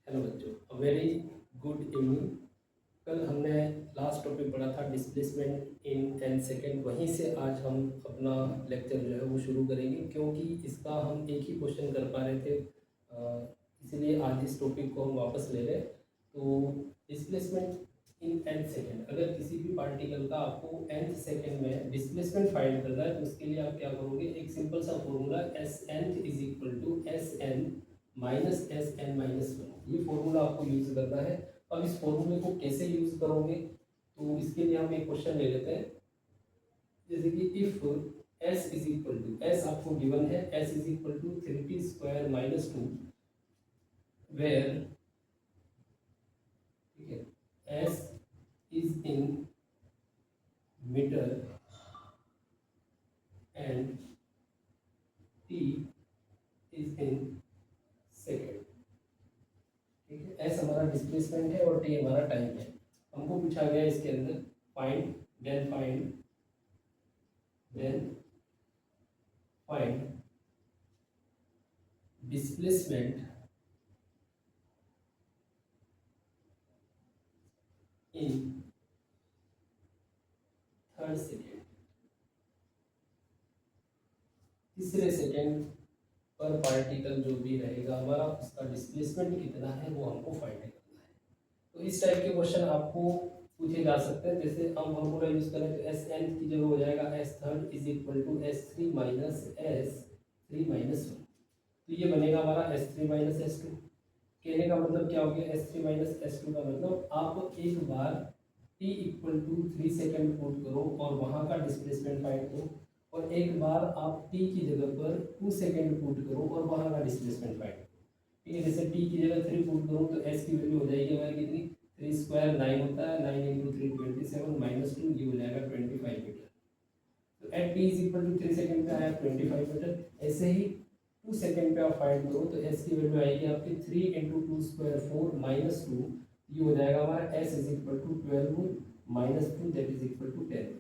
Hello बच्चों, very good evening. कल हमने लास्ट टॉपिक पढ़ा था डिस्प्लेसमेंट इन एन सेकेंड। वहीं से आज हम अपना लेक्चर जो है वो शुरू करेंगे, क्योंकि इसका हम एक ही क्वेश्चन कर पा रहे थे। इसीलिए आज इस टॉपिक को हम वापस ले रहे हैं। तो डिस्प्लेसमेंट इन एन सेकेंड, अगर किसी भी पार्टिकल का आपको nth सेकेंड में डिस्प्लेसमेंट फाइंड करना है तो उसके लिए आप क्या करोगे, एक सिंपल सा formula S N is equal to S N minus S N minus one, ये फॉर्मूला आपको यूज़ करना है। अब इस फॉर्मूले को कैसे यूज़ करोगे, तो इसके लिए हम एक क्वेश्चन ले लेते हैं। जैसे कि if S is equal to, S आपको गिवन है, S is equal to 3t square minus 2, where, ठीक है, S is in metre and T is in second. ठीक है, एस हमारा डिस्प्लेसमेंट है और टी हमारा टाइम है। हमको पूछा गया इसके अंदर find, then find displacement in third second. तीसरे सेकेंड पर पार्टिकल जो भी रहेगा हमारा, उसका डिस्प्लेसमेंट कितना है वो हमको फाइंड करना है। तो इस टाइप के क्वेश्चन आपको पूछे जा सकते हैं। जैसे हम फॉर्मूला यूज करें तो एस एन की जगह हो जाएगा S third is equal to S three minus S three minus one. तो ये बनेगा हमारा S three minus S two. कहने का मतलब क्या हो गया, S three minus S two का मतलब आप एक बार T equal to 3 second put करो और वहाँ का डिस्प्लेसमेंट फाइंड करो, और एक बार आप टी की जगह पर 2 सेकेंड पुट करो और वहाँ का डिस्प्लेसमेंट फाइंड करो। ठीक है, जैसे टी की जगह 3 पुट करो तो एस की वैल्यू हो जाएगी हमारी कितनी, 3 स्क्वायर 9 होता है, 9 इंटू 3 27 माइनस 2, ये हो जाएगा 25 मीटर। तो at T is equal to 3 second पे आया 25 मीटर। ऐसे ही 2 सेकेंड पे आप फाइंड करो तो एस की वैल्यू आएगी आपकी 3 इंटू 2 स्क्वायर 4 माइनस 2, ये हो जाएगा हमारा S is equal to 12 minus 2, that is equal to 10 metre.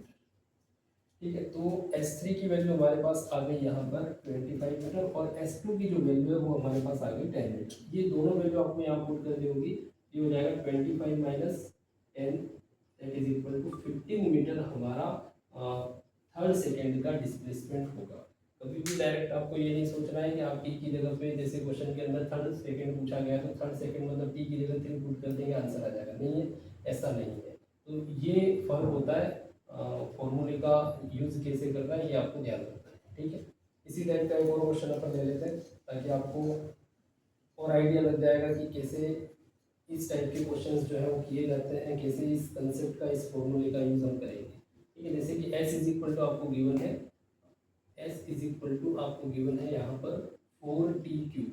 ठीक है, तो S3 की वैल्यू हमारे पास आ गई यहाँ पर 25 मीटर, और S2 की जो वैल्यू है वो हमारे पास आ गई 10 मीटर। ये दोनों वैल्यू आपको यहाँ पुट करनी होगी। ये हो जाएगा 25 minus 10, that is equal to 15 metre हमारा थर्ड सेकेंड का डिस्प्लेसमेंट होगा। कभी भी डायरेक्ट आपको ये नहीं सोचना है कि आप टी की जगह पे, जैसे क्वेश्चन के अंदर थर्ड सेकेंड पूछा गया तो थर्ड सेकेंड मतलब टी की जगह 3 पुट कर देंगे आंसर आ जाएगा, नहीं है, ऐसा नहीं है। तो ये फर्क होता है फॉर्मूले का यूज कैसे करना है, ये आपको ध्यान रखना है। ठीक है, इसी टाइप का एक और क्वेश्चन अपन ले लेते हैं ताकि आपको और आइडिया लग जाएगा कि कैसे इस टाइप के क्वेश्चंस जो है वो किए जाते हैं, कैसे इस कंसेप्ट का, इस फॉर्मूले का यूज हम करेंगे। ठीक है, जैसे कि s इज इक्वल टू आपको गिवन है, s इज इक्वल टू आपको गिवन है यहाँ पर 4t क्यू।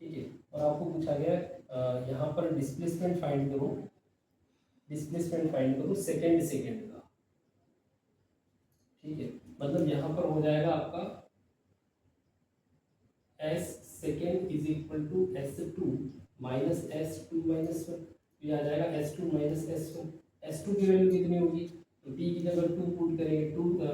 ठीक है, और आपको पूछा गया यहाँ पर डिस्प्लेसमेंट फाइंड करो, डिस्प्लेसमेंट फाइंड करो सेकेंड सेकेंड का। ठीक है, मतलब यहाँ पर हो जाएगा आपका s second is equal to s2 minus s2 minus one, ये आ जाएगा s2 माइनस s1। s2 की वैल्यू कितनी होगी, तो t की जगह 2 पुट करेंगे,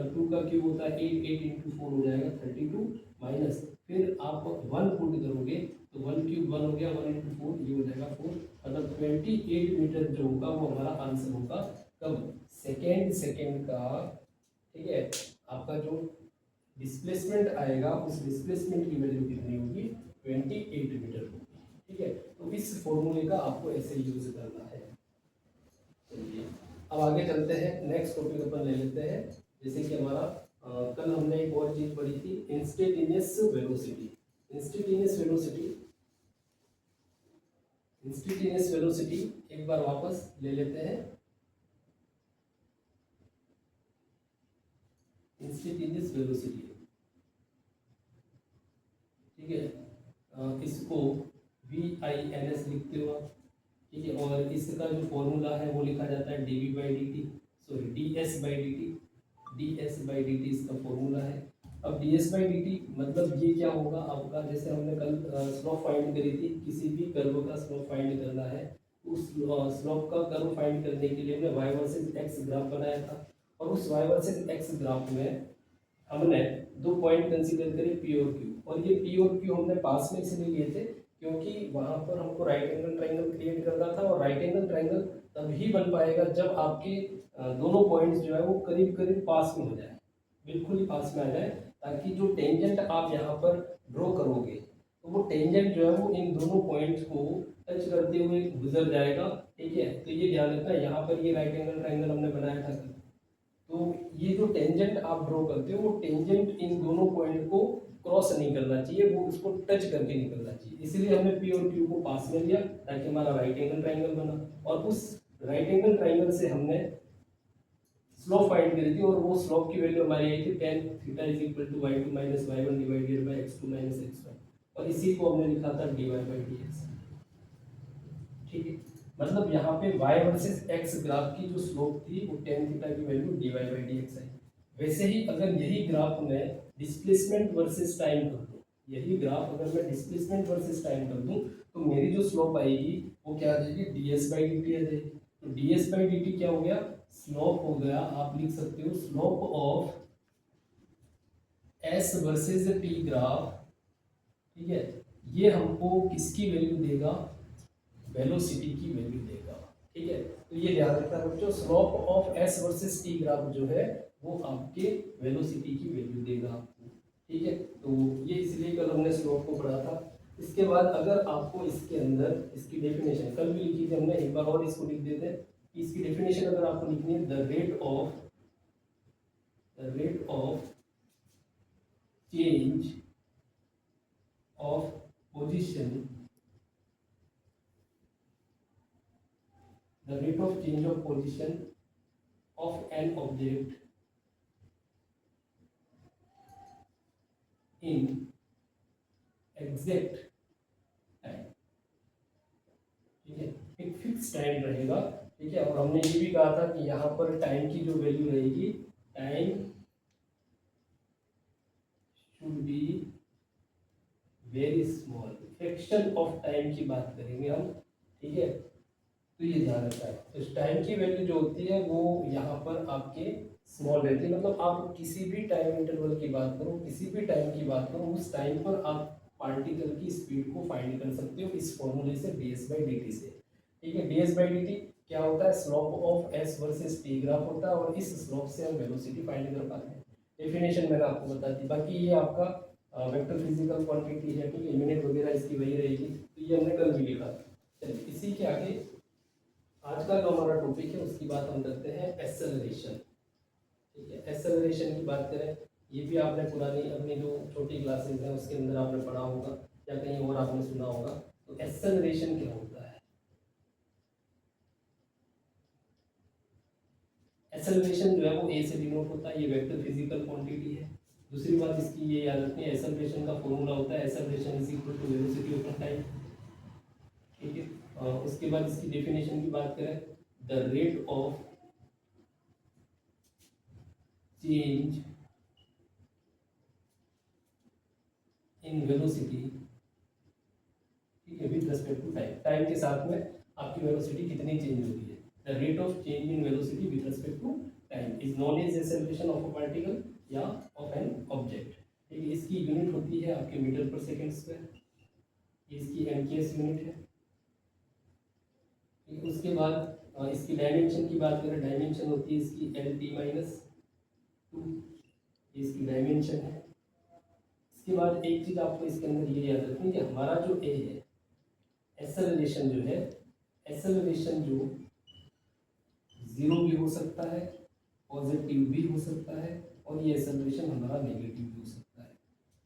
2 का क्यूब होता है 8, 8 इंटू 4 हो जाएगा 32, माइनस फिर आप 1 पुट करोगे तो 1 क्यूब 1 हो गया, 1 इंटू 4 ये हो जाएगा 4, मतलब 28 मीटर जो होगा वो हमारा आंसर होगा कब, सेकेंड सेकेंड का। ठीक है, आपका जो डिस्प्लेसमेंट आएगा उस डिस्प्लेसमेंट की वैल्यू कितनी होगी, 28 मीटर होगी। ठीक है, तो इस फॉर्मूले का आपको ऐसे यूज करना है। चलिए अब आगे चलते हैं, नेक्स्ट टॉपिक अपन ले लेते हैं। जैसे कि हमारा कल हमने एक और चीज पढ़ी थी, instantaneous velocity. Instantaneous velocity, instantaneous velocity एक बार वापस ले लेते हैं। इंस्टेंटेनियस वेलोसिटी, ठीक है, इसको VINS लिखते हो आप। ठीक है, और इसका जो फॉर्मूला है वो लिखा जाता है dV by d T, sorry DS by d T, DS by d T इसका फॉर्मूला है। अब DS बाई डी टी मतलब ये क्या होगा आपका, जैसे हमने कल स्लोप फाइंड करी थी, किसी भी कर्व का स्लोप फाइंड करना है, उस स्लोप का कर्व फाइंड करने के लिए हमने y वर्सेस x ग्राफ बनाया था, और उस y वर्सेस x ग्राफ में हमने दो पॉइंट कंसीडर करे P और Q, और ये P और Q हमने पास में इसलिए लिए थे क्योंकि वहाँ पर हमको राइट एंगल ट्राइंगल क्रिएट करना था, और राइट एंगल ट्राइंगल तभी बन पाएगा जब आपके दोनों पॉइंट्स जो है वो करीब करीब पास में हो जाए, बिल्कुल ही पास में आ जाए, ताकि जो टेंजेंट आप यहाँ पर ड्रॉ करोगे तो वो टेंजेंट जो है वो इन दोनों पॉइंट्स को टच करते हुए गुजर जाएगा। ठीक है, तो ये ध्यान रखना, यहाँ पर ये राइट एंगल ट्राइंगल हमने बनाया था, तो ये जो टेंजेंट आप ड्रॉ करते हो वो टेंजेंट इन दोनों पॉइंट को क्रॉस नहीं करना चाहिए, वो उसको टच करके निकलना चाहिए। इसलिए हमने पी और क्यू को पास में लिया ताकि हमारा राइट एंगल ट्राइंगल बना, और उस राइट एंगल ट्राइंगल से हमने स्लोप फाइंड करी थी, और वो स्लोप की वैल्यू हमारी आई थी tan theta is equal to y2 minus y1 divided by x2 minus x1, और इसी को हमने लिखा था dy बाई dx। ठीक है, मतलब यहाँ पे y वर्सेस x ग्राफ की जो स्लोप थी वो tan थीटा की वैल्यू dy बाई dx आई। वैसे ही अगर यही ग्राफ में डिस्प्लेसमेंट वर्सेस टाइम कर दूं, यही ग्राफ अगर मैं डिस्प्लेसमेंट वर्सेस टाइम कर दूं, तो मेरी जो स्लोप आएगी वो क्या आ जाएगी, ds बाई dt आ जाएगी। तो ds बाई dt क्या हो गया, स्लोप हो गया, आप लिख सकते हो slope of s versus t graph. ठीक है, ये हमको किसकी वैल्यू देगा, वेलोसिटी की वैल्यू देगा। ठीक है, तो ये ध्यान रखना बच्चों, slope of s versus t graph जो है वो आपके वेलोसिटी की वैल्यू देगा आपको। ठीक है, तो ये इसलिए कल हमने स्लोप को पढ़ा था। इसके बाद अगर आपको इसके अंदर इसकी डेफिनेशन कल भी लिखी थी हमने, एक बार और इसको लिख देते हैं। इसकी डेफिनेशन अगर आपको लिखनी है, the rate of change of position, the rate of change of position of an object in exact time। ठीक है, एक फिक्स टाइम रहेगा। ठीक है, और हमने ये भी कहा था कि यहाँ पर टाइम की जो वैल्यू रहेगी, time should be very small, fraction of time की बात करेंगे हम। ठीक है, तो ये ध्यान रखना है, तो टाइम की वैल्यू जो होती है वो यहाँ पर आपके स्मॉल रहती है। मतलब आप किसी भी टाइम इंटरवल की बात करो, किसी भी टाइम की बात करो, उस टाइम पर आप पार्टिकल की स्पीड को फाइंड कर सकते हो इस फॉर्मूले से, ds बाई dt से। ठीक है, ds बाई dt क्या होता है, slope of s versus t graph होता है, और इस स्लोप से हम वेलोसिटी फाइंड कर पाते हैं। डेफिनेशन मैंने आपको बता दी, बाकी ये आपका वेक्टर फिजिकल क्वांटिटी है। ठीक है, यूनिट वगैरह इसकी वही रहेगी, तो ये हमने कल भी लिखा। चलिए इसी के आगे आज का जो हमारा टॉपिक है उसकी बात हम करते हैं, एक्सेलरेशन। ठीक है, एक्सेलरेशन की बात करें, ये भी आपने पुरानी अपनी जो छोटी क्लासेस हैं उसके अंदर आपने पढ़ा होगा या कहीं और आपने सुना होगा। तो एक्सेलरेशन क्या होता है, एक्सेलरेशन जो है वो ए से डिनोट होता है, ये वेक्टर फिजिकल क्वांटिटी है। दूसरी बात इसकी ये याद रखनी है, एक्सेलरेशन का फॉर्मूला होता है acceleration is equal to velocity upon time. ठीक है, उसके बाद इसकी डेफिनेशन की बात करें, the rate of change in velocity, ठीक है, with respect to time, time के साथ में आपकी वेलोसिटी कितनी चेंज होती है। The rate of change in velocity with respect to time is known as acceleration of a particle या ऑफ एन ऑब्जेक्ट। ठीक है, इसकी यूनिट होती है आपके मीटर पर सेकंड स्क्वायर, इसकी एमकेएस यूनिट है। उसके बाद इसकी डायमेंशन की बात करें, डायमेंशन होती है इसकी LT-2, इसकी डायमेंशन है। इसके बाद एक चीज आपको इसके अंदर ये याद रखनी है, हमारा जो ए है, एक्सेलरेशन जो है, एक्सेलरेशन जो जीरो भी हो सकता है, पॉजिटिव भी हो सकता है, और ये एक्सेलरेशन हमारा नेगेटिव भी हो सकता है।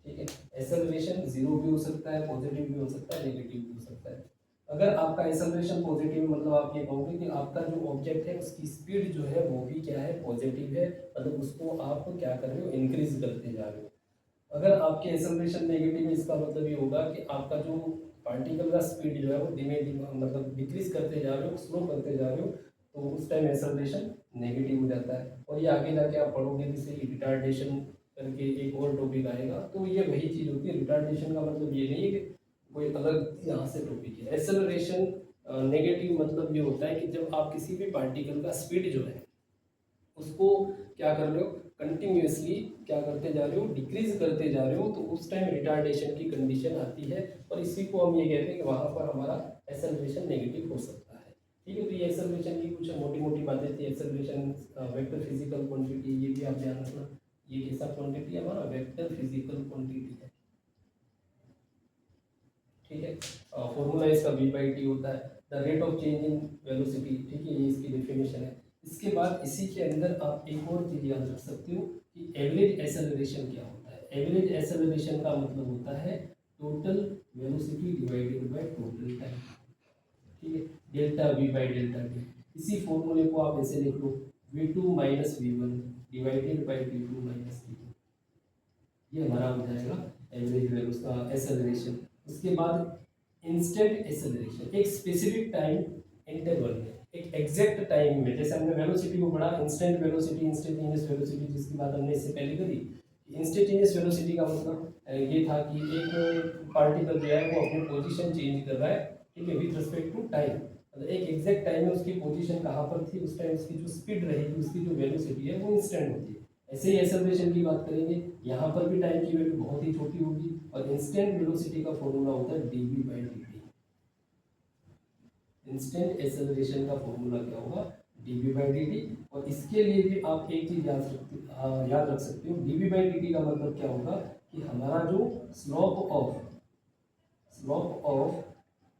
ठीक है, एक्सेलरेशन जीरो भी हो सकता है, पॉजिटिव भी हो सकता है, नेगेटिव भी हो सकता है। अगर आपका एक्सेलरेशन पॉजिटिव, मतलब आप ये कहोगे कि आपका जो ऑब्जेक्ट है उसकी स्पीड जो है वो भी क्या है, पॉजिटिव है, मतलब उसको आप क्या कर रहे हो, इंक्रीज करते जा रहे हो। अगर आपके एक्सेलरेशन नेगेटिव है, इसका मतलब ये होगा कि आपका जो पार्टिकल का स्पीड जो है वो धीमे धीमे मतलब डिक्रीज करते जा रहे हो, स्लो करते जा रहे हो, तो उस टाइम एक्सेलरेशन नेगेटिव हो जाता है। और ये आगे जाके आप पढ़ोगे जैसे रिटार्डेशन करके एक और टॉपिक आएगा, तो ये वही चीज़ होती है। रिटार्डेशन का मतलब ये नहीं है कि कोई अलग यहाँ से टॉपिक है। एक्सेलरेशन नेगेटिव मतलब ये होता है कि जब आप किसी भी पार्टिकल का स्पीड जो है उसको क्या कर रहे हो, कंटिन्यूसली क्या करते जा रहे हो, डिक्रीज करते जा रहे हो, तो उस टाइम रिटार्डेशन की कंडीशन आती है, और इसी को हम ये कहते हैं कि वहाँ पर हमारा एक्सेलरेशन नेगेटिव हो सकता है। ठीक है, तो ये एक्सेलरेशन की कुछ मोटी मोटी बातें थी। एक्सेलरेशन वेक्टर फिजिकल क्वांटिटी, ये भी आप ध्यान रखना, ये कैसा क्वांटिटी हमारा वेक्टर फिजिकल क्वांटिटी है। ठीक है, फॉर्मूला इसका v बाई टी होता है, the rate of change in velocity. ठीक है, ये इसकी डेफिनेशन है। इसके बाद इसी के अंदर आप एक और चीज याद रख सकते हो कि एवरेज एक्सेलरेशन क्या होता है। एवरेज एक्सेलरेशन का मतलब होता है total velocity divided by total time. ठीक है, delta we by delta T. इसी फॉर्मूले को आप ऐसे लिख लो, v2 minus V1 divided by v2 minus V1. ये हमारा हो जाएगा एवरेज वेलोसिटी एक्सेलरेशन। उसके बाद इंस्टेंट एक्सेलरेशन, एक स्पेसिफिक टाइम इंटरवल में, एक एग्जैक्ट टाइम में, जैसे हमने वेलोसिटी को पढ़ा इंस्टेंट वेलोसिटी, इंस्टेंटेनियस वेलोसिटी, जिसकी बात हमने इससे पहले करी। इंस्टेंटेनियस वेलोसिटी का मतलब ये था कि एक पार्टिकल जो है वो अपनी पोजीशन चेंज कर रहा है, ठीक है, विद रिस्पेक्ट टू टाइम। मतलब एक एग्जैक्ट टाइम में उसकी पोजीशन कहाँ पर थी, उस टाइम उसकी जो स्पीड रहेगी, उसकी जो वेलोसिटी है वो इंस्टेंट होती है। ऐसे ही एक्सेलरेशन की बात करेंगे, यहाँ पर भी टाइम की वैल्यू बहुत ही छोटी होगी, और इंस्टेंट वेलोसिटी का फॉर्मूला होता है dv by dt। Instant acceleration का फॉर्मूला क्या होगा, dv बाई dt। और इसके लिए भी आप एक चीज याद रख सकते हो, dv बाई dt का मतलब क्या होगा कि हमारा जो slope of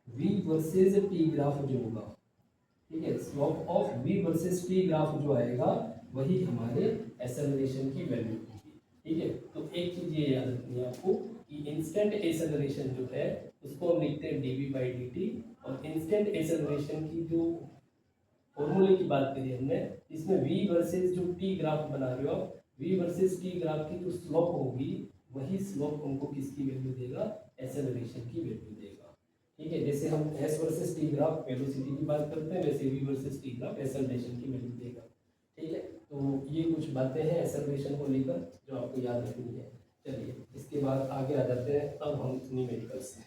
v versus t graph जो होगा, ठीक है, slope of v versus t graph जो आएगा वही हमारे एक्सेलरेशन की वैल्यू होगी। ठीक है, तो एक चीज ये याद रखनी है आपको कि इंस्टेंट एक्सेलरेशन जो है उसको हम लिखते हैं dv बाई dt, और इंस्टेंट एक्सेलरेशन की जो फॉर्मूले की बात करी हमने, इसमें v वर्सेस जो t ग्राफ बना रहे हो आप, v वर्सेस t ग्राफ की जो स्लोप होगी वही स्लोप हमको किसकी वैल्यू देगा, एक्सेलरेशन की वैल्यू देगा। ठीक है, जैसे हम s versus t graph velocity की बात करते हैं, वैसे v versus t graph acceleration की वैल्यू देगा। ठीक है, तो ये कुछ बातें हैं एक्सेलरेशन को लेकर जो आपको याद रखनी है। चलिए इसके बाद आगे आ जाते हैं, अब हम न्यूमेरिकल्स हैं।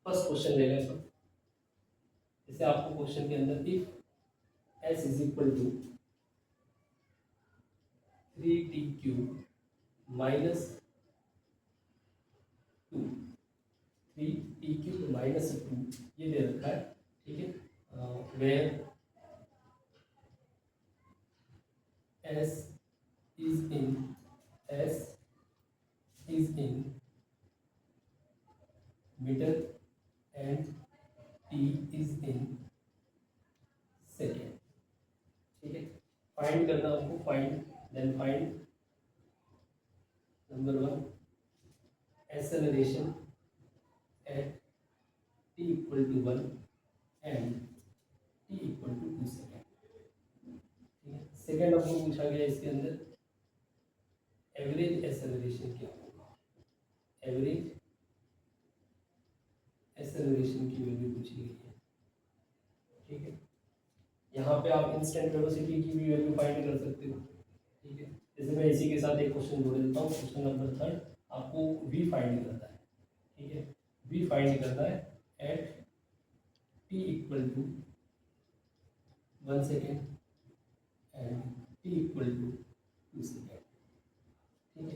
फर्स्ट क्वेश्चन ले लें। जैसे आपको क्वेश्चन के अंदर if s is equal to 3t cube minus 2, 3t cube minus 2 ये दे रखा है। ठीक है, where s is in metre and t is in second. ठीक है, फाइंड करना हमको, find number 1 acceleration at t equal to 1 and t equal to 2 second. ठीक है, सेकेंड हमको पूछा गया इसके अंदर एवरेज एक्सेलरेशन क्या होगा, एवरेज एक्सेलरेशन की वैल्यू पूछी गई है। ठीक है, यहाँ पे आप इंस्टेंट वेलोसिटी की भी वैल्यू फाइंड कर सकते हो। ठीक है, जैसे मैं इसी के साथ एक क्वेश्चन जोड़ देता हूँ, क्वेश्चन नंबर 3 आपको v फाइंड करना है। ठीक है, v फाइंड करना है at t equal to 1 second and t equal to 2 second. ठीक है,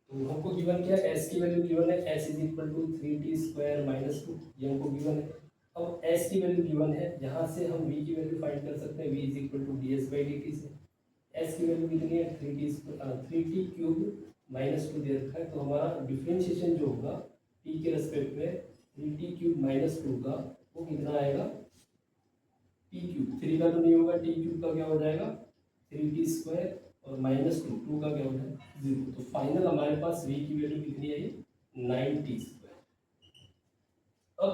तो हमको गिवन क्या है, s की वैल्यू गिवन है, s is equal to 3t square minus 2, ये हमको गिवन है। अब s की वैल्यू गिवन है, यहाँ से हम v की वैल्यू फाइंड कर सकते हैं, v is equal to ds by dt से। s की वैल्यू कितनी है, 3t क्यूब माइनस 2 दे रखा है, तो हमारा डिफरेंशिएशन जो होगा t के रेस्पेक्ट में 3t क्यूब माइनस 2 का वो कितना आएगा, t क्यूब, 3 का तो नहीं होगा, t क्यूब का क्या हो जाएगा 3t स्क्वायर और माइनस 2 का क्या हो जाएगा 0। तो फाइनल हमारे पास v की वैल्यू कितनी आई, 9t स्क्वायर। अब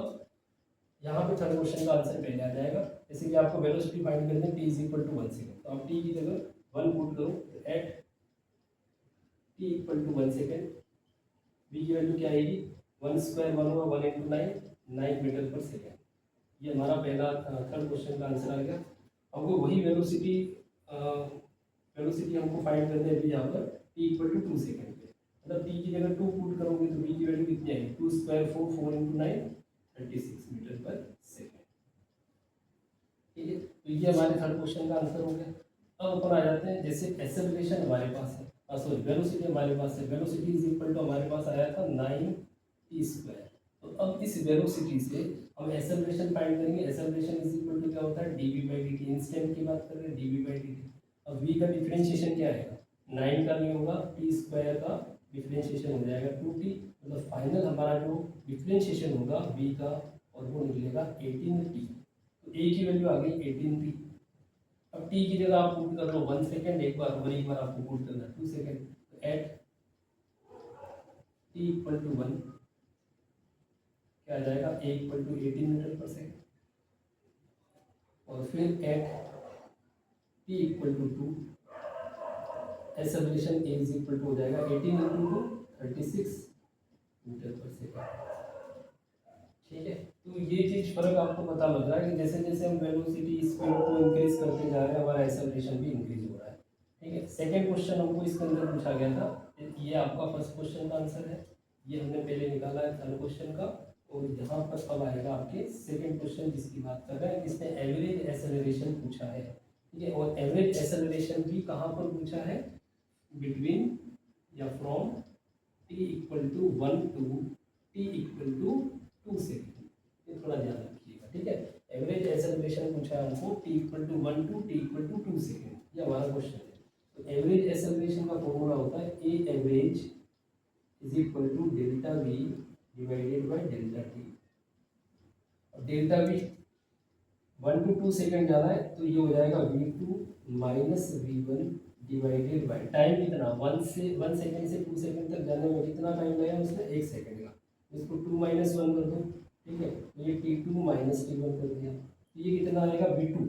यहाँ पे थर्ड क्वेश्चन का आंसर पहले आ जाएगा, जैसे कि आपको वेलोसिटी फाइंड करनी है t is equal to 1 second, तो आप t की जगह 1 पुट करो, at t equal to 1 second v की वैल्यू क्या आएगी, 1 स्क्वायर 1 होगा, 1 इंटू 9 मीटर पर सेकेंड। ये हमारा पहला थर्ड क्वेश्चन का आंसर आ गया। अब वो वही वेलोसिटी हमको फाइंड करनी है अभी यहाँ पर t इक्वल टू 2 सेकेंड पे। मतलब टी की जगह 2 पुट करोगे तो वी की वैल्यू कितनी आएगी, 2 square 4, 4 into 9 36 metre per second. ठीक है, तो ये हमारे थर्ड क्वेश्चन का आंसर हो गया। अब अपन आ जाते हैं, जैसे एक्सेलरेशन हमारे पास है, सॉरी वेलोसिटी हमारे पास है, वेलोसिटी इज इक्वल टू हमारे पास आया था 9t स्क्वायर। तो अब इस वेलोसिटी से हम एक्सेलरेशन फाइंड करेंगे। एक्सेलरेशन इज इक्वल टू क्या होता है, d v by d t, instant की बात कर रहे हैं, d v by d t. अब v का डिफरेंशिएशन क्या आएगा, 9 का नहीं होगा, t स्क्वायर का डिफरेंशिएशन हो जाएगा 2t, मतलब फाइनल हमारा जो डिफरेंशिएशन होगा v का, और वो निकलेगा 18t। तो a की वैल्यू आ गई 18t। अब t की जगह आप पुट कर लो 1 सेकेंड, एक बार और एक बार आपको पुट करना 2 सेकेंड। तो एट t इक्वल टू 1 क्या आ जाएगा, a equal to 18 metre per second, और फिर at t equal to 2 acceleration a is equal to हो जाएगा 18 इंटू 2 36 मीटर पर सेकेंड। ठीक है, तो ये चीज फर्क आपको पता लग रहा है कि जैसे जैसे हम वेलोसिटी स्पीड को इंक्रीज करते जा रहे हैं, हमारा एक्सेलरेशन भी इंक्रीज हो रहा है। ठीक है, सेकंड क्वेश्चन हमको इसके अंदर पूछा गया था, ये आपका फर्स्ट क्वेश्चन का आंसर है, ये हमने पहले निकाला है थर्ड क्वेश्चन का। और यहाँ पर अब आएगा आपके सेकंड क्वेश्चन जिसकी बात कर रहे हैं, जिसने एवरेज एक्सेलरेशन पूछा है। ठीक है, और एवरेज एक्सेलरेशन भी कहाँ पर पूछा है, बिटवीन या from t equal to 1 to t equal to 2 second. ये थोड़ा ध्यान रखिएगा। ठीक है, एवरेज एक्सेलरेशन पूछा है हमको t equal to 1 to t equal to 2 second, ये हमारा क्वेश्चन है। तो एवरेज एक्सेलरेशन का फॉर्मूला होता है a average is equal to delta v divided by delta t। और डेल्टा v 1 टू 2 सेकेंड जाना है तो ये हो जाएगा v2 minus v1 divided by time कितना, 1 सेकेंड से 2 सेकेंड तक जाने में कितना टाइम लगेगा उसमें, 1 सेकेंड का। इसको 2 माइनस 1 कर दो। ठीक है, तो ये t2 माइनस t1 कर दिया, तो ये कितना आएगा v2।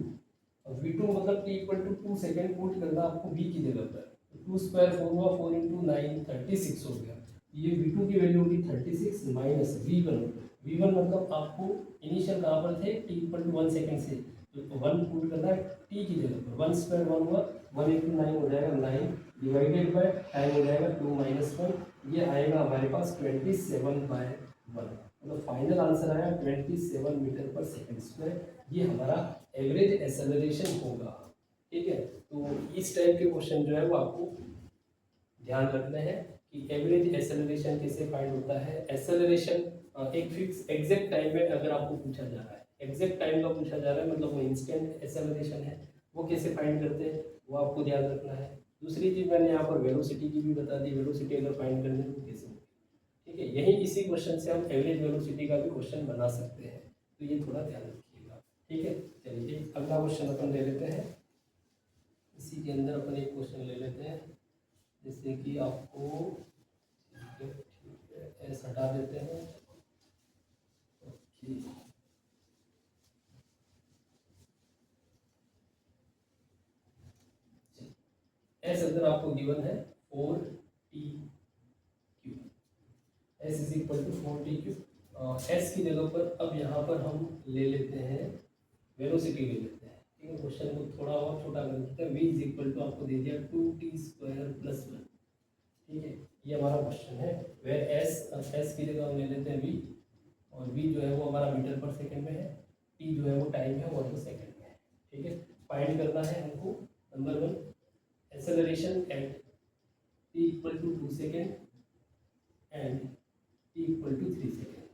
और v2 मतलब t equal to 2 second put करना आपको v की जगह पर, तो 2 स्क्वायर 4 हुआ, 4 इंटू 9 36 हो गया। ये v2 की वैल्यू होगी 36 माइनस v1। v1 मतलब आपको इनिशियल कहाँ पर थे, t इक्वल टू 1 सेकेंड से, तो 1 पुट करना है t की जगह पर, 1 स्क्वायर 1 हुआ, 1 इंटू 9 हो जाएगा 9 डिवाइडेड बाय टाइम हो जाएगा 2 माइनस 1, ये आएगा हमारे पास 27/1, मतलब फाइनल आंसर आया 27 मीटर पर सेकेंड स्क्वायर। ये हमारा एवरेज एक्सेलरेशन होगा। ठीक है, तो इस टाइप के क्वेश्चन जो है वो आपको ध्यान रखना है कि एवरेज एक्सेलरेशन कैसे फाइंड होता है। एक्सेलरेशन एक फिक्स एग्जैक्ट टाइम में अगर आपको पूछा जा रहा है, एग्जैक्ट टाइम का पूछा जा रहा है, मतलब वो इंस्टेंट एक्सेलरेशन है, वो कैसे फाइंड करते हैं वो आपको ध्यान रखना है। दूसरी चीज़ मैंने यहाँ पर वेलोसिटी की भी बता दी, वेलोसिटी अगर फाइंड करने को कैसे होगी। ठीक है, यही इसी क्वेश्चन से हम एवरेज वेलोसिटी का भी क्वेश्चन बना सकते हैं, तो ये थोड़ा ध्यान रखिएगा। ठीक है, चलिए अगला क्वेश्चन अपन ले लेते हैं। इसी के अंदर अपन एक क्वेश्चन ले लेते हैं, जैसे कि आपको एस हटा देते हैं। एस अगर आपको गिवन है 4t cube, s is equal to 4t cube. S की जगह पर अब यहाँ पर हम ले लेते हैं वेलोसिटी ले लेते हैं। ठीक है, क्वेश्चन को थोड़ा और छोटा कर देते हैं। v इज इक्वल टू आपको दे दिया 2t स्क्वायर प्लस 1। ठीक है, ये हमारा क्वेश्चन है, वेर एस की जगह हम ले लेते हैं v, और v जो है वो हमारा मीटर पर सेकेंड में है, t जो है वो टाइम है और वो सेकेंड में है। ठीक है, फाइंड करना है हमको number 1 acceleration at t equal to 2 second and t equal to 3 second.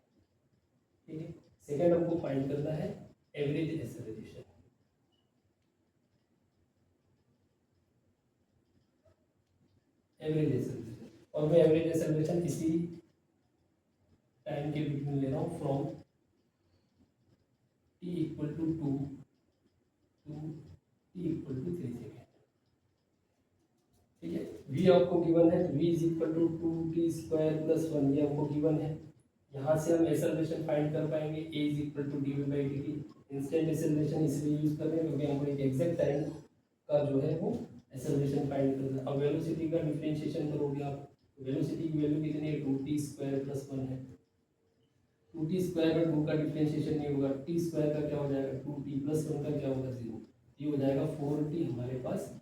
ठीक है, सेकेंड हमको फाइंड करना है एवरेज एक्सेलरेशन। एवरेज एक्सेलरेशन, और मैं एवरेज एक्सेलरेशन इसी टाइम के बिटवीन ले रहा हूँ, from t equal to 2 to t equal to 3 second. ठीक है, v आपको गिवन है, तो v is equal to 2t square plus 1, ये हमको गिवन है। यहाँ से हम एक्सेलरेशन फाइंड कर पाएंगे, a is equal to d v by d t. Instant acceleration इसलिए यूज कर रहे हैं क्योंकि हमको एक एग्जैक्ट टाइम का जो है वो एक्सेलरेशन फाइंड करना है। अब वेलोसिटी का डिफरेंशिएशन करोगे आप, वेलोसिटी की वैल्यू कितनी है, 2t स्क्वायर प्लस 1 है। 2t स्क्वायर में 2 का डिफरेंशिएशन नहीं होगा, t स्क्वायर का क्या हो जाएगा 2t प्लस 1 का क्या होगा 0, ये हो जाएगा 4t हमारे पास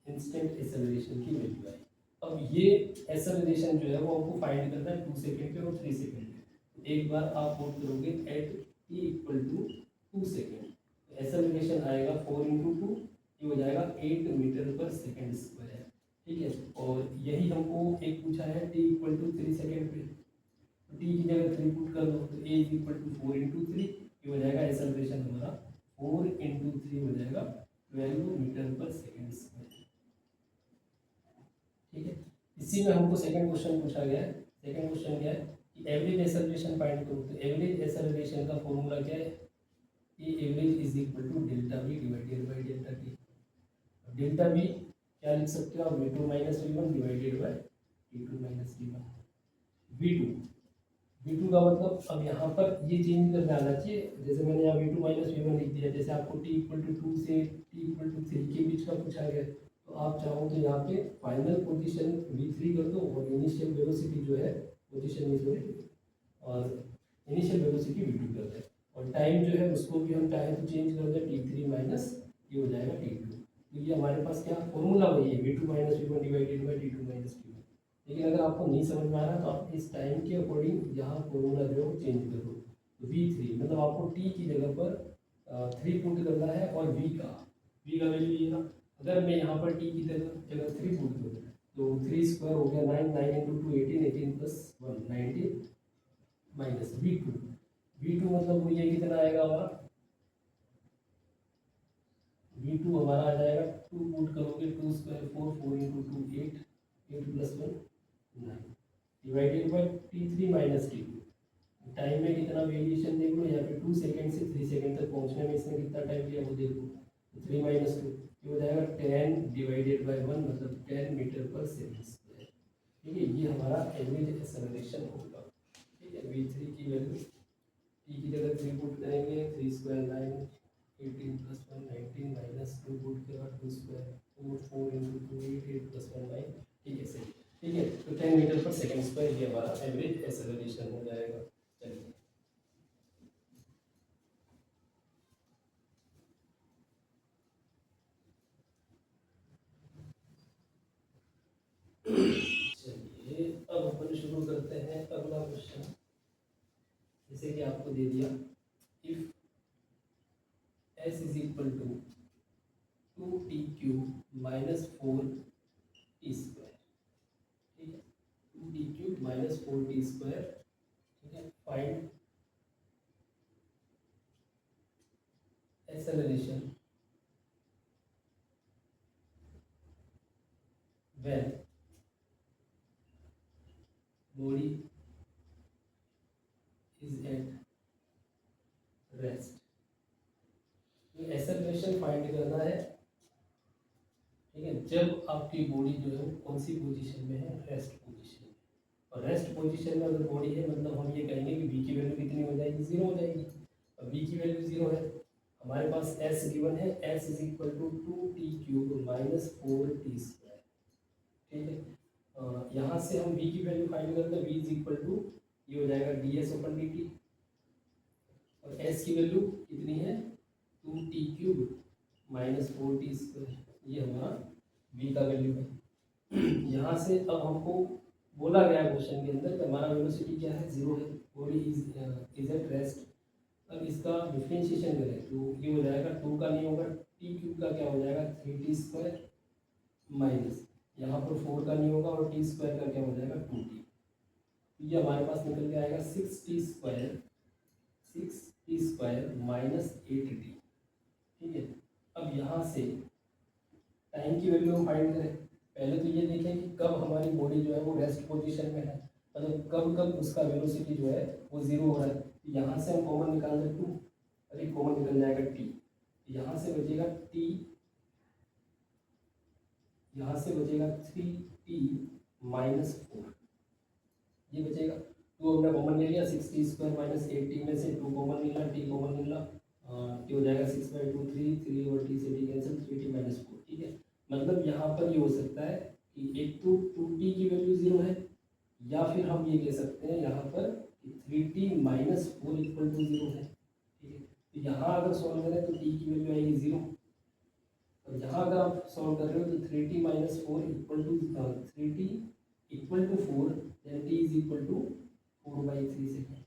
इंस्टेंट एक्सेलरेशन की वैल्यू आई। अब ये एक्सेलरेशन जो है वो आपको फाइंड करना है 2 सेकेंड पे और 3 सेकेंड पे। एक बार आप पुट करोगे at t equal to 2 second, acceleration आएगा 4 × 2, ये हो जाएगा 8 मीटर पर सेकेंड स्क्वायर। ठीक है, और यही हमको एक पूछा है t इक्वल टू 3 सेकेंड पे, t की जगह 3 पुट कर दो तो a इक्वल टू 4 × 3, ये हो जाएगा एक्सेलरेशन हमारा 4 × 3 हो जाएगा 12 मीटर पर सेकेंड स्क्वायर। ठीक है, इसी में हमको सेकंड क्वेश्चन पूछा गया है। सेकंड क्वेश्चन क्या है कि एवरेज एक्सेलरेशन फाइंड करो। तो एवरेज एक्सेलरेशन का फॉर्मूला क्या है, a average is equal to delta v divided by delta t. Delta v क्या लिख सकते हो आप, v2 minus v1 divided by t2 minus v1। v2 v2 का मतलब अब यहाँ पर ये चेंज करने आना चाहिए, जैसे मैंने यहाँ v2 माइनस v1 लिख दिया, जैसे आपको t इक्वल टू 2 से t इक्वल टू 3 के बीच का पूछा गया, तो आप चाहो तो यहाँ पे फाइनल पोजीशन v3 कर दो और इनिशियल वेलोसिटी जो है पोजीशन में सॉरी और इनिशियल वेलोसिटी v2 कर दें, और टाइम जो है उसको भी हम चाहे तो चेंज कर दें t3 माइनस ये हो जाएगा t2। तो ये हमारे पास क्या फॉर्मूला वही है v2 minus v1 divided by t2 minus t1। लेकिन अगर आपको नहीं समझ में आ रहा तो आप इस टाइम के अकॉर्डिंग यहाँ फॉर्मूला जो है वो चेंज कर दो। तो v3 मतलब आपको t की जगह पर 3 पुट करना है और v का वैल्यू ये ना, अगर मैं यहाँ पर t की जगह 3 पुट करूँ तो 3 स्क्वायर हो गया 9, 9 × 2 18, 18 प्लस 1 19 माइनस v2 मतलब वो ये कितना आएगा हमारा, v2 हमारा आ जाएगा 2 पुट करोगे 2 square 4, 4 × 2 8, 8 plus 1 9 divided by t3 minus t2। Time में कितना वेरिएशन देख लो, यहाँ पे 2 सेकेंड से 3 सेकेंड तक पहुँचने में इसने कितना टाइम लिया वो देख लो, 3 माइनस 2 ये हो जाएगा 10 डिवाइडेड बाय 1 मतलब 10 मीटर पर सेकेंड स्क्वायर। ठीक है, ये हमारा एवरेज एक्सेलरेशन होगा। ठीक है, v3 की वैल्यू t की जगह 3 पुट करेंगे 3 स्क्वायर 9, 18 प्लस 1 19 माइनस 2 पुट के बाद 2 स्क्वायर 4, 4 × 2 8, 8 प्लस 1 9। ठीक है सही। ठीक है, तो 10 मीटर पर सेकेंड स्क्वायर ये हमारा एवरेज एक्सेलरेशन हो जाएगा। चलिए चलिए अब अपन शुरू करते हैं अगला क्वेश्चन। जैसे कि आपको दे दिया if s is equal to 2t cube minus 4t square. ठीक है, 2t cube minus 4t square. ठीक है, find acceleration when body is at rest। तो एक्सेलरेशन फाइंड करना है। ठीक है, जब आपकी बॉडी जो है वो कौन सी पोजीशन में है, रेस्ट पोजीशन में। और रेस्ट पोजीशन में अगर बॉडी है मतलब हम ये कहेंगे कि v की वैल्यू कितनी हो जाएगी, 0 हो जाएगी। अब v की वैल्यू 0 है, हमारे पास s गिवन है, s is equal to 2t cube minus 4t square. ठीक है, यहाँ से हम v की वैल्यू फाइंड करते हैं, v इज इक्वल टू ये हो जाएगा ds ओपन dt, और s की वैल्यू कितनी है 2t cube minus 4t square, ये हमारा v का वैल्यू है। यहाँ से अब हमको बोला गया है क्वेश्चन के अंदर कि हमारा वेलोसिटी क्या है, 0 है, बॉडी इज एट रेस्ट। अब इसका डिफरेंशिएशन करें तो ये हो जाएगा 2 का नहीं होगा, टी क्यूब का क्या हो जाएगा 3t स्क्वायर माइनस यहाँ पर 4 का नहीं होगा और टी स्क्वायर का क्या हो जाएगा 2t। ये हमारे पास निकल के आएगा 6t स्क्वायर माइनस 8t। ठीक है, अब यहाँ से टाइम की वैल्यू हम फाइंड करें। पहले तो ये देखें कि कब हमारी बॉडी जो है वो रेस्ट पोजीशन में है, मतलब कब कब उसका वेलोसिटी जो है वो 0 हो रहा है। यहाँ से हम कॉमन निकाल दें 2, अरे कॉमन निकल जाएगा t, यहाँ से बचेगा t, यहाँ से बचेगा 3t माइनस 4, ये बचेगा। 2 हमने कॉमन ले लिया, 6t स्क्वायर माइनस 8t में से 2 कॉमन निकला, t कॉमन निकला, ये हो जाएगा 6/2 3 और t से t कैंसिल 3t माइनस 4। ठीक है, मतलब यहाँ पर ये हो सकता है कि एक तो 2t की वैल्यू 0 है, या फिर हम ये कह सकते हैं यहाँ पर 3t माइनस 4 इक्वल टू 0 है। ठीक है, तो यहाँ अगर सॉल्व करें तो t की वैल्यू आएगी 0 और यहाँ अगर आप सॉल्व कर रहे हो तो 3t minus 4 equal to 3t equal to 4, then t is equal to 4/3 second.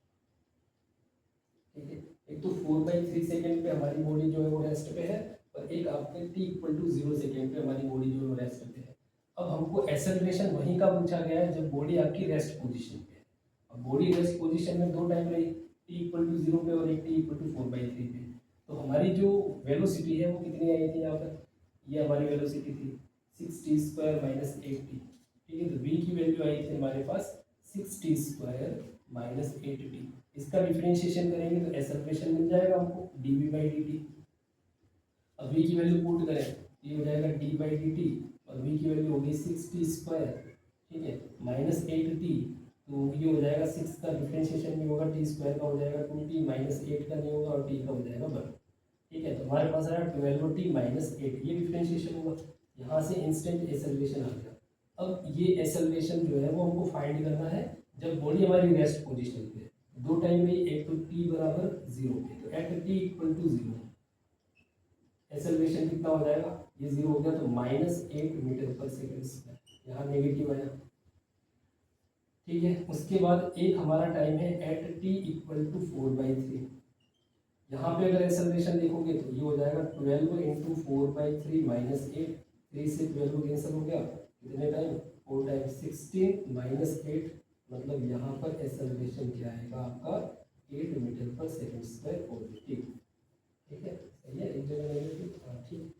ठीक है, एक तो 4/3 सेकेंड पे हमारी बॉडी जो है वो रेस्ट पे है, और एक आपके t इक्वल टू 0 सेकेंड पे हमारी बॉडी जो है वो रेस्ट पे है। अब हमको एक्सेलरेशन वहीं का पूछा गया है जब बॉडी आपकी रेस्ट पोजीशन पे है। अब बॉडी रेस्ट पोजीशन में दो टाइम रही, t इक्वल टू 0 पे और एक t इक्वल टू 4/3 पे। तो हमारी जो वेलोसिटी है वो कितनी आई थी यहाँ पर, ये हमारी वेलोसिटी थी 6t² माइनस 8t। ठीक है, तो v की वैल्यू आई थी हमारे पास 6t² माइनस 8t। इसका डिफरेंशिएशन करेंगे तो एक्सेलरेशन मिल जाएगा हमको dv/dt। अब v की वैल्यू पुट करें, ये हो जाएगा d/dt, और v की वैल्यू होगी 6t², ठीक है, माइनस 8t। तो ये हो जाएगा 6 का डिफरेंशिएशन नहीं होगा, t² का हो जाएगा 2t, माइनस 8 का नहीं होगा, और t का हो जाएगा 1। ठीक है, तो हमारे पास आया 12t माइनस 8, ये डिफरेंशिएशन होगा। यहाँ से इंस्टेंट एक्सेलरेशन आ गया। अब ये एक्सेलरेशन जो है वो हमको फाइंड करना है जब बॉडी हमारी रेस्ट पोजीशन पे है। दो टाइम में, एक तो t बराबर 0 पे, तो at t equal to 0 acceleration कितना हो जाएगा, ये 0 हो गया तो -8 मीटर पर सेकेंड, यहाँ नेगेटिव आया। ठीक है, उसके बाद एक हमारा टाइम है एट t इक्वल टू 4/3। यहाँ पे अगर एक्सेलरेशन देखोगे तो ये हो जाएगा 12 इंटू 4/3 माइनस 8, 3 से 12 कैंसिल हो गया, कितने टाइम 4 टाइम 16 माइनस 8, मतलब यहाँ पर एक्सेलरेशन क्या आएगा आपका 8 metre per second square positive. ठीक है, सही है, एक जगह नेगेटिव, हाँ ठीक,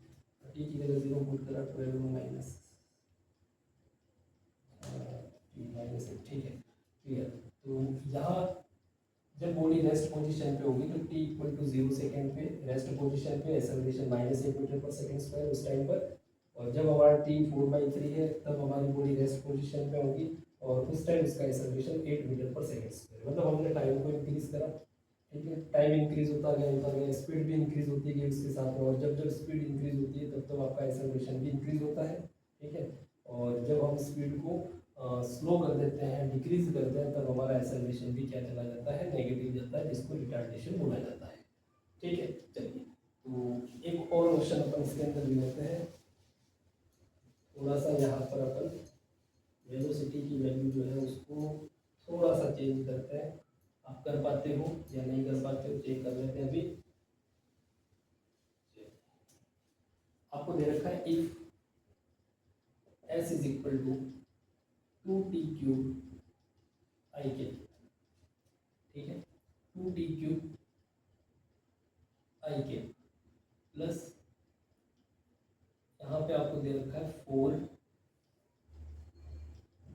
टी की जगह 0 पुट करा, 12 माइनस माइनस 8। ठीक है, क्लियर। तो यहाँ जब बॉडी रेस्ट पोजीशन पे होगी तो t इक्वल टू 0 सेकेंड पे रेस्ट पोजीशन पे acceleration -8 metre per second square उस टाइम पर, और जब हमारा t 4/3 है तब हमारी बॉडी रेस्ट पोजीशन पे होगी, और उस टाइम इसका acceleration 8 metre per second square, मतलब हमने टाइम को इंक्रीज करा। ठीक है, टाइम इंक्रीज होता गया, स्पीड भी इंक्रीज होती गई उसके साथ में, और जब जब स्पीड इंक्रीज होती है तब तब आपका एक्सेलरेशन भी इंक्रीज होता है। ठीक है, और जब हम स्पीड को स्लो कर देते हैं, डिक्रीज करते हैं, तब हमारा एक्सेलरेशन भी क्या चला जाता है, नेगेटिव जाता है, जिसको रिटार्डेशन बोला जाता है। ठीक है, चलिए तो एक और क्वेश्चन अपन इसके अंदर भी लेते हैं। थोड़ा सा यहाँ पर अपन वेलोसिटी की वैल्यू जो है उसको थोड़ा सा चेंज करते हैं। आप कर पाते हो या नहीं कर पाते हो चेक कर लेते हैं। अभी आपको दे रखा है if s is equal to 2t³ ik। ठीक है, 2t³ ik प्लस यहाँ पे आपको दे रखा है 4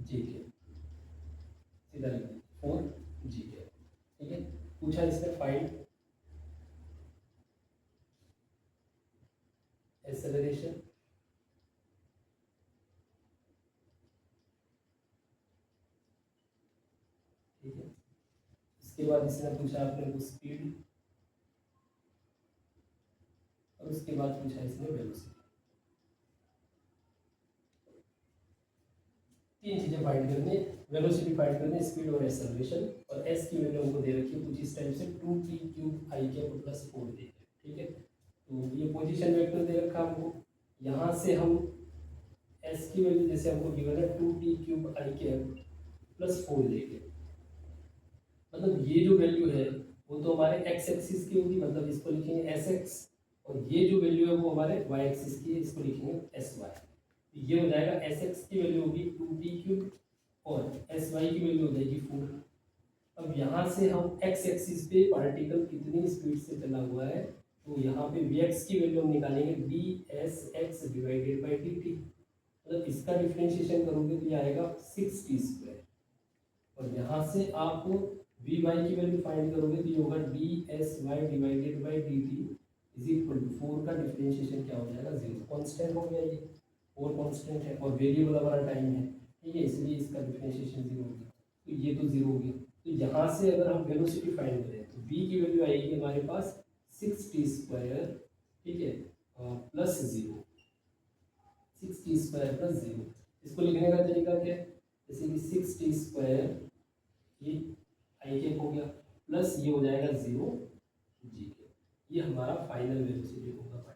jk, सीधा लिख 4 jk। ठीक है, पूछा इसमें फाइंड एक्सेलरेशन, ठीक है, इसके बाद इसने पूछा अपने को स्पीड, और उसके बाद पूछा इसने वेलोसिटी। तीन चीजें फाइंड करनी, वेलोसिटी फाइंड करनी, स्पीड और एक्सेलरेशन, और एस की वैल्यू हमको दे रखी है कुछ इस टाइप से 2t³ ik प्लस 4 दे। ठीक है, तो ये पोजीशन वेक्टर दे रखा हमको, यहाँ से हम एस की वैल्यू जैसे हमको गिवन है 2t³ ik प्लस 4 देंगे, मतलब ये जो वैल्यू है वो तो हमारे एक्स एक्सिस की होगी, मतलब इसको लिखेंगे sx, और ये जो वैल्यू है वो हमारे y एक्सिस की है, इसको लिखेंगे sy। ये हो जाएगा sx की वैल्यू होगी 2t³ और sy की वैल्यू हो जाएगी 4। अब यहाँ से हम x एक्सिस पे पार्टिकल कितनी स्पीड से चला हुआ है, तो यहाँ पे vx की वैल्यू हम निकालेंगे dsx डिवाइडेड बाई dt, मतलब इसका डिफरेंशिएशन करोगे तो ये आएगा 6t², और यहाँ से आप vy की वैल्यू फाइंड करोगे तो ये होगा dsy divided by dt is equal to 4 का डिफरेंशिएशन क्या हो जाएगा 0, कांस्टेंट हो गया ये, 4 कांस्टेंट है और वेरिएबल हमारा टाइम है। ठीक है, इसलिए इसका डिफरेंशिएशन 0 हो गया, तो ये तो 0 हो गया। तो यहाँ से अगर हम वेलोसिटी फाइंड करें तो v की वैल्यू आएगी हमारे पास 6t², ठीक है, प्लस 0, 6t² प्लस 0। इसको लिखने का तरीका क्या है, जैसे कि 6t² ये ik हो गया, प्लस ये हो जाएगा 0 gk, ये हमारा फाइनल वेलोसिटी होगा।